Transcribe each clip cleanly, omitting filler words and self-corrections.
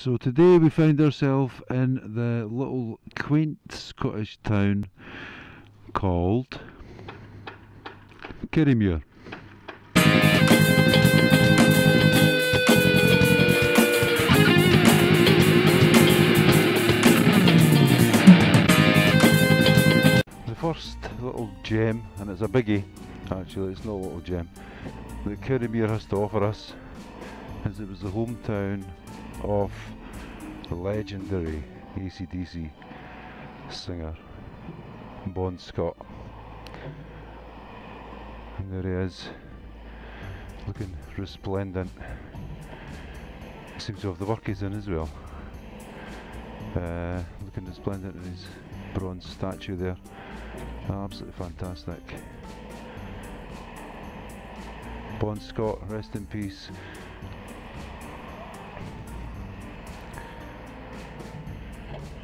So today we find ourselves in the little quaint Scottish town called Kirriemuir. The first little gem, and it's a biggie, actually it's not a little gem, that Kirriemuir has to offer us is it was the hometown of the legendary AC/DC singer Bon Scott. And there he is, looking resplendent. Seems to have the work he's in as well. Looking resplendent in his bronze statue there. Absolutely fantastic. Bon Scott, rest in peace.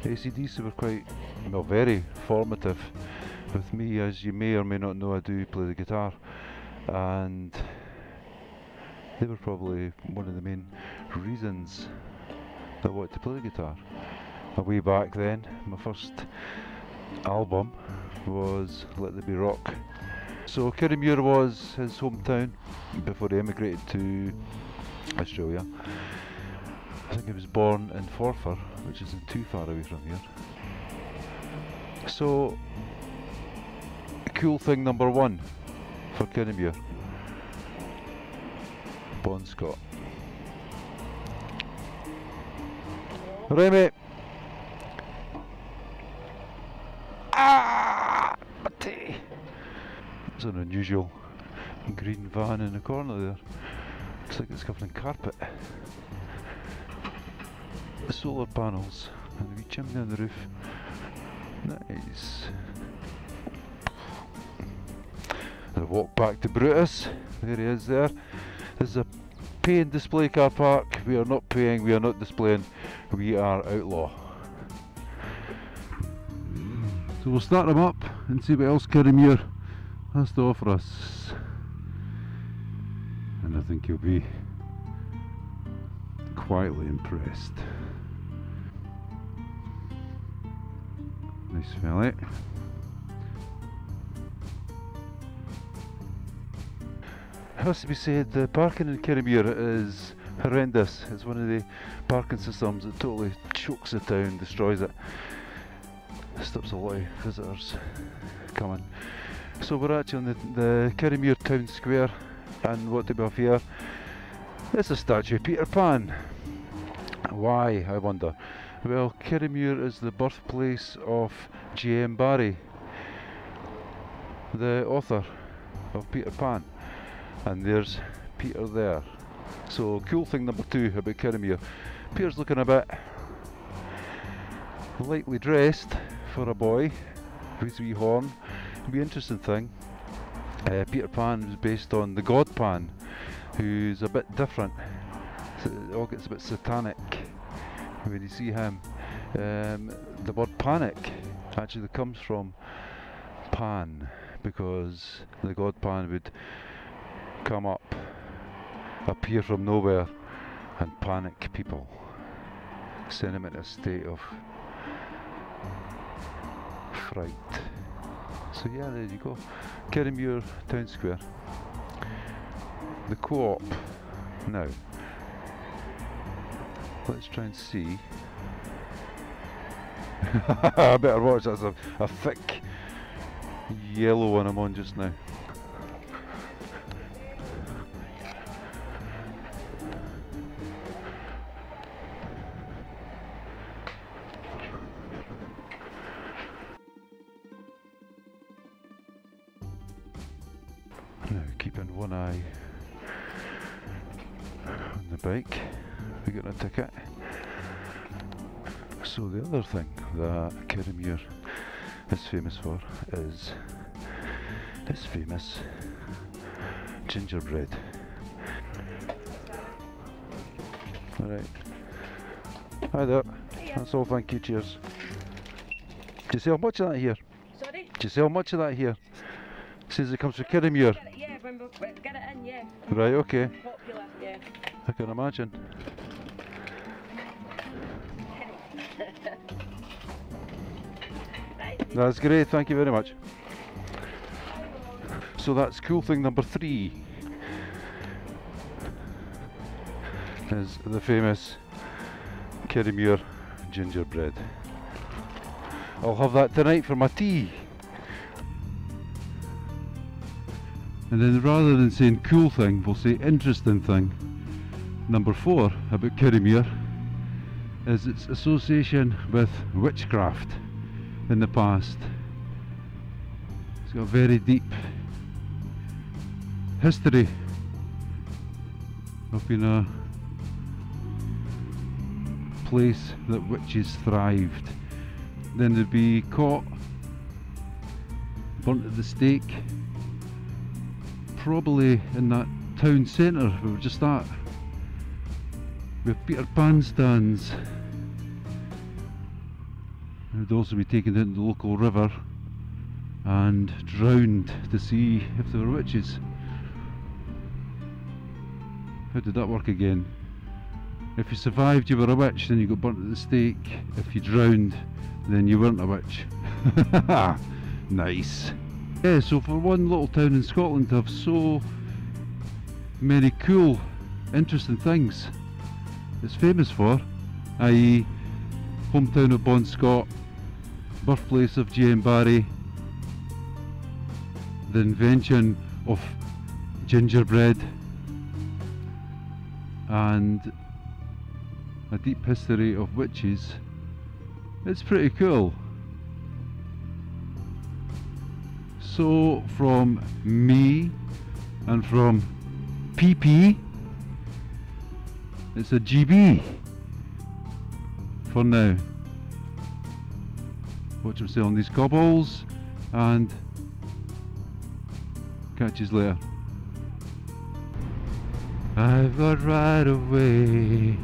AC/DC were quite, well, very formative with me, as you may or may not know. I do play the guitar, and they were probably one of the main reasons that I wanted to play the guitar. Way back then, my first album was Let There Be Rock. So Kirriemuir was his hometown before he emigrated to Australia. I think he was born in Forfar, which isn't too far away from here. So, cool thing number one for Kirriemuir: Bon Scott. Right, mate. Ah, Matty. There's an unusual green van in the corner there. Looks like it's covered in carpet. The solar panels and the wee chimney on the roof. Nice. And I walk back to Brutus. There he is there. This is a pay and display car park. We are not paying, we are not displaying, we are outlaw. So we'll start them up and see what else Kirriemuir has to offer us. And I think you'll be quietly impressed. Nice fella. It has to be said, the parking in Kirriemuir is horrendous. It's one of the parking systems that totally chokes the town, destroys it. Stops a lot of visitors coming. So we're actually on the Kirriemuir town square, and what do we have here? It's a statue of Peter Pan. Why, I wonder? Well, Kirriemuir is the birthplace of J.M. Barrie, the author of Peter Pan, and there's Peter there. So cool thing number two about Kirriemuir: Peter's looking a bit lightly dressed for a boy with his wee horn. It'll be an interesting thing. Peter Pan is based on the god Pan, who's a bit different. So it all gets a bit satanic when you see him. The word panic actually comes from Pan, because the god Pan would come up, appear from nowhere, and panic people, send them into a state of fright. So yeah, there you go, Kirriemuir town square. The co-op now. Let's try and see. I better watch, that's a thick yellow one I'm on just now. Now, keeping one eye on the bike, we got a ticket. So the other thing that Kirriemuir is famous for is its famous gingerbread. Alright. Hi there. Hiya. That's all, thank you, cheers. Do you sell much of that here? Sorry? Do you sell much of that here? Says it comes from Kirriemuir. Yeah, when we get it in, yeah. Right, okay. Popular, yeah. I can imagine. That's great, thank you very much. So that's cool thing number 3. Is the famous Kirriemuir gingerbread. I'll have that tonight for my tea. And then rather than saying cool thing, we'll say interesting thing. Number 4 about Kirriemuir is its association with witchcraft in the past. It's got a very deep history of being a place that witches thrived. Then they'd be caught, burnt at the stake, probably in that town centre we were just at, with Peter Pan stands. They'd also be taken down to the local river and drowned to see if they were witches. How did that work again? If you survived, you were a witch, then you got burnt at the stake. If you drowned, then you weren't a witch. Nice. Yeah, so for one little town in Scotland to have so many cool, interesting things it's famous for, i.e. hometown of Bon Scott, birthplace of J.M. Barrie, the invention of gingerbread, and a deep history of witches. It's pretty cool. So from me and from PP, it's a GB for now. Watch them on these cobbles and catch you later. I've got right away.